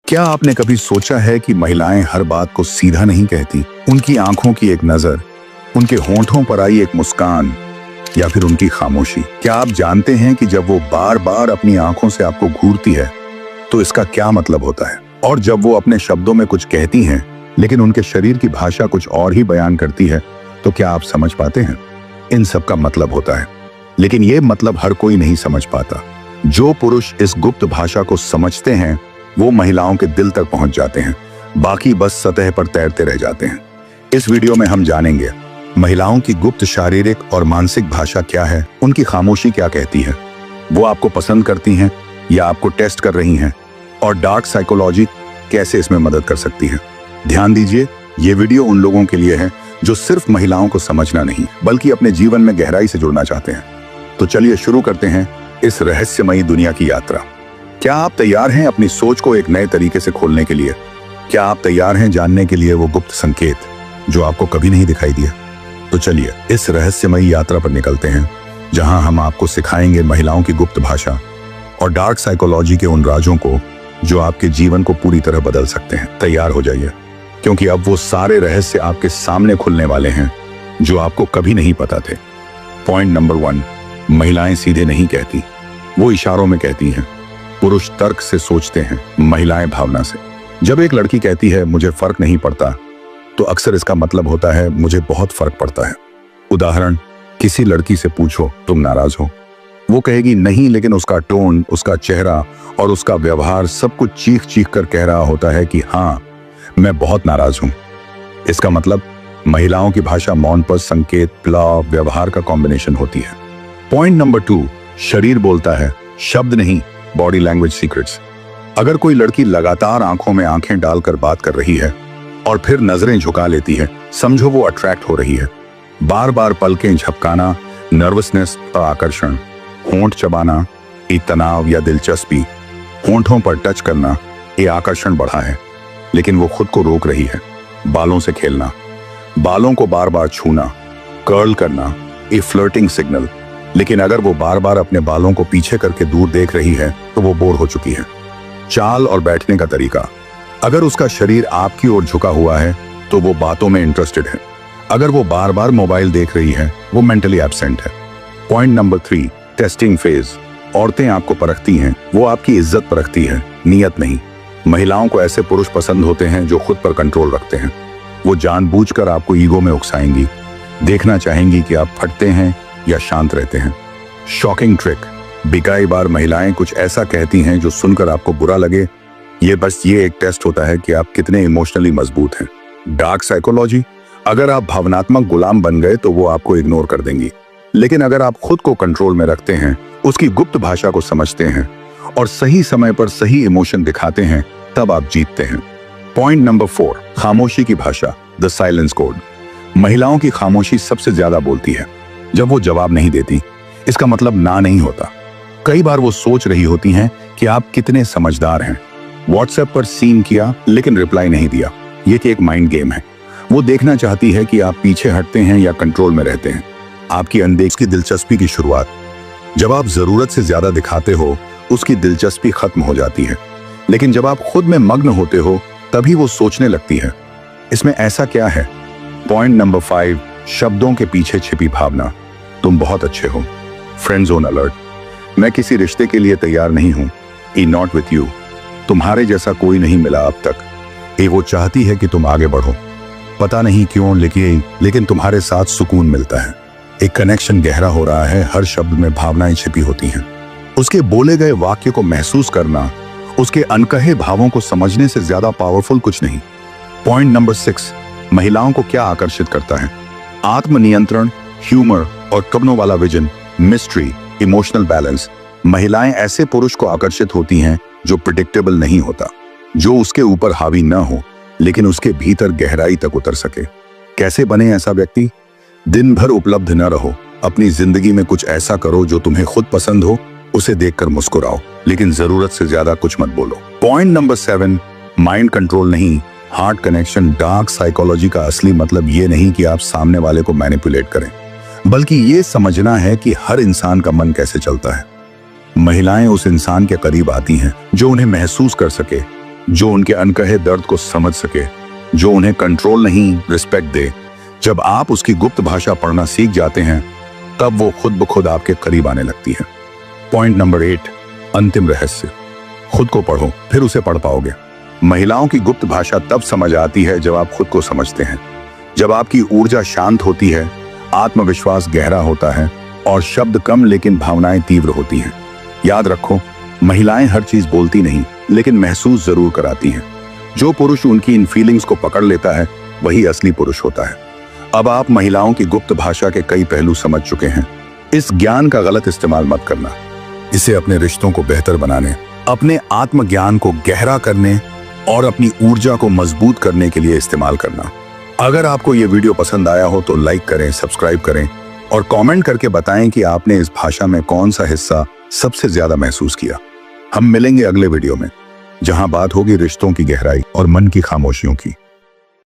क्या आपने कभी सोचा है कि महिलाएं हर बात को सीधा नहीं कहती? उनकी आंखों की एक नजर, उनके होंठों पर आई एक मुस्कान या फिर उनकी खामोशी। क्या आप जानते हैं कि जब वो बार बार अपनी आंखों से आपको घूरती है तो इसका क्या मतलब होता है? और जब वो अपने शब्दों में कुछ कहती हैं लेकिन उनके शरीर की भाषा कुछ और ही बयान करती है, तो क्या आप समझ पाते हैं? इन सब का मतलब होता है, लेकिन ये मतलब हर कोई नहीं समझ पाता। जो पुरुष इस गुप्त भाषा को समझते हैं वो महिलाओं के दिल तक पहुंच जाते हैं, बाकी बस सतह पर तैरते रह जाते हैं। इस वीडियो में हम जानेंगे महिलाओं की गुप्त शारीरिक और मानसिक भाषा क्या है, उनकी खामोशी क्या कहती है, वो आपको पसंद करती हैं या आपको टेस्ट कर रही हैं, और डार्क साइकोलॉजी कैसे इसमें मदद कर सकती है। ध्यान दीजिए, ये वीडियो उन लोगों के लिए है जो सिर्फ महिलाओं को समझना नहीं बल्कि अपने जीवन में गहराई से जुड़ना चाहते हैं। तो चलिए शुरू करते हैं इस रहस्यमयी दुनिया की यात्रा। क्या आप तैयार हैं अपनी सोच को एक नए तरीके से खोलने के लिए? क्या आप तैयार हैं जानने के लिए वो गुप्त संकेत जो आपको कभी नहीं दिखाई दिया? तो चलिए इस रहस्यमयी यात्रा पर निकलते हैं, जहां हम आपको सिखाएंगे महिलाओं की गुप्त भाषा और डार्क साइकोलॉजी के उन राजों को जो आपके जीवन को पूरी तरह बदल सकते हैं। तैयार हो जाइए, क्योंकि अब वो सारे रहस्य आपके सामने खुलने वाले हैं जो आपको कभी नहीं पता थे। पॉइंट नंबर 1, महिलाएं सीधे नहीं कहती, वो इशारों में कहती हैं। पुरुष तर्क से सोचते हैं, महिलाएं भावना से। जब एक लड़की कहती है मुझे फर्क नहीं पड़ता, तो अक्सर इसका मतलब होता है मुझे बहुत फर्क पड़ता है। उदाहरण, किसी लड़की से पूछो तुम नाराज हो, वो कहेगी नहीं, लेकिन उसका टोन, उसका चेहरा और उसका व्यवहार सब कुछ चीख चीख कर कह रहा होता है कि हाँ, मैं बहुत नाराज हूं। इसका मतलब महिलाओं की भाषा मौन पर संकेत, प्लाव, व्यवहार का कॉम्बिनेशन होती है। पॉइंट नंबर 2, शरीर बोलता है, शब्द नहीं, बॉडी लैंग्वेज सीक्रेट्स। अगर कोई लड़की लगातार आंखों में आंखें डालकर बात कर रही है और फिर नजरें झुका लेती है, समझो वो अट्रैक्ट हो रही है। बार बार पलकें झपकाना, नर्वसनेस और आकर्षण, होंठ चबाना, ये तनाव या दिलचस्पी, होंठों पर टच करना, ये आकर्षण बढ़ा है, लेकिन वो खुद को रोक रही है। बालों से खेलना, बालों को बार बार छूना, कर्ल करना, ये फ्लर्टिंग सिग्नल। लेकिन अगर वो बार बार अपने बालों को पीछे करके दूर देख रही है तो वो बोर हो चुकी है। चाल और बैठने का तरीका, अगर उसका शरीर आपकी ओर झुका हुआ है तो वो बातों में इंटरेस्टेड है। अगर वो बार बार मोबाइल देख रही है, वो मेंटली एब्सेंट है। Point number 3, testing phase. औरतें आपको परखती हैं, वो आपकी इज्जत परखती है, नियत नहीं। महिलाओं को ऐसे पुरुष पसंद होते हैं जो खुद पर कंट्रोल रखते हैं। वो जानबूझकर आपको ईगो में उकसाएंगी, देखना चाहेंगी कि आप फटते हैं या शांत रहते हैं। शॉकिंग ट्रिक, कई बार महिलाएं कुछ ऐसा कहती हैं जो सुनकर आपको बुरा लगे। ये एक टेस्ट होता है कि आप कितने इमोशनली मजबूत हैं। डार्क साइकोलॉजी, अगर आप भावनात्मक गुलाम बन गए तो वो आपको इग्नोर कर देंगी, लेकिन अगर आप खुद को कंट्रोल में रखते हैं, उसकी गुप्त भाषा को समझते हैं और सही समय पर सही इमोशन दिखाते हैं, तब आप जीतते हैं। पॉइंट नंबर 4, खामोशी की भाषा, द साइलेंस कोड। महिलाओं की खामोशी सबसे ज्यादा बोलती है। जब वो जवाब नहीं देती, इसका मतलब ना नहीं होता। कई बार वो सोच रही होती हैं कि आप कितने समझदार हैं। व्हाट्सएप पर सीन किया लेकिन रिप्लाई नहीं दिया, ये एक माइंड गेम है। वो देखना चाहती है कि आप पीछे हटते हैं या कंट्रोल में रहते हैं। आपकी अनदेखी दिलचस्पी की शुरुआत, जब आप जरूरत से ज्यादा दिखाते हो, उसकी दिलचस्पी खत्म हो जाती है। लेकिन जब आप खुद में मग्न होते हो, तभी वो सोचने लगती है, इसमें ऐसा क्या है। पॉइंट नंबर 5, शब्दों के पीछे छिपी भावना, तुम बहुत अच्छे हो। फ्रेंड जोन अलर्ट, मैं किसी रिश्ते के लिए तैयार नहीं हूं, ई नॉट विथ यू। तुम्हारे जैसा कोई नहीं मिला अब तक। ये वो चाहती है कि तुम आगे बढ़ो, पता नहीं क्यों, लेकिन तुम्हारे साथ सुकून मिलता है। एक कनेक्शन गहरा हो रहा है, हर शब्द में भावनाएं छिपी होती हैं। उसके बोले गए वाक्य को महसूस करना, उसके अनकहे भावों को समझने से ज्यादा पावरफुल कुछ नहीं। पॉइंट नंबर 6, महिलाओं को क्या आकर्षित करता है। आत्मनियंत्रण, ह्यूमर और कपनों वाला विजन, मिस्ट्री, इमोशनल बैलेंस। महिलाएं ऐसे पुरुष को आकर्षित होती हैं जो प्रिडिक्टेबल नहीं होता, जो उसके ऊपर हावी न हो लेकिन उसके भीतर गहराई तक उतर सके। कैसे बने ऐसा व्यक्ति? दिन भर उपलब्ध न रहो, अपनी जिंदगी में कुछ ऐसा करो जो तुम्हें खुद पसंद हो, उसे देखकर मुस्कुराओ, लेकिन जरूरत से ज्यादा कुछ मत बोलो। पॉइंट नंबर 7, माइंड कंट्रोल नहीं, हार्ट कनेक्शन। डार्क साइकोलॉजी का असली मतलब ये नहीं कि आप सामने वाले को मैनिपुलेट करें, बल्कि ये समझना है कि हर इंसान का मन कैसे चलता है। महिलाएं उस इंसान के करीब आती हैं जो उन्हें महसूस कर सके, जो उनके अनकहे दर्द को समझ सके, जो उन्हें कंट्रोल नहीं रिस्पेक्ट दे। जब आप उसकी गुप्त भाषा पढ़ना सीख जाते हैं तब वो खुद ब खुद आपके करीब आने लगती है। पॉइंट नंबर 8, अंतिम रहस्य। खुद को पढ़ो, फिर उसे पढ़ पाओगे। महिलाओं की गुप्त भाषा तब समझ आती है जब आप खुद को समझते हैं, जब आपकी ऊर्जा शांत होती है, आत्मविश्वास गहरा होता है और शब्द कम लेकिन भावनाएं तीव्र होती हैं। याद रखो, महिलाएं हर चीज बोलती नहीं लेकिन महसूस जरूर कराती हैं। जो पुरुष उनकी इन फीलिंग्स को पकड़ लेता है वही असली पुरुष होता है। अब आप महिलाओं की गुप्त भाषा के कई पहलू समझ चुके हैं। इस ज्ञान का गलत इस्तेमाल मत करना। इसे अपने रिश्तों को बेहतर बनाने, अपने आत्मज्ञान को गहरा करने और अपनी ऊर्जा को मजबूत करने के लिए इस्तेमाल करना। अगर आपको ये वीडियो पसंद आया हो तो लाइक करें, सब्सक्राइब करें और कमेंट करके बताएं कि आपने इस भाषा में कौन सा हिस्सा सबसे ज्यादा महसूस किया। हम मिलेंगे अगले वीडियो में, जहां बात होगी रिश्तों की गहराई और मन की खामोशियों की।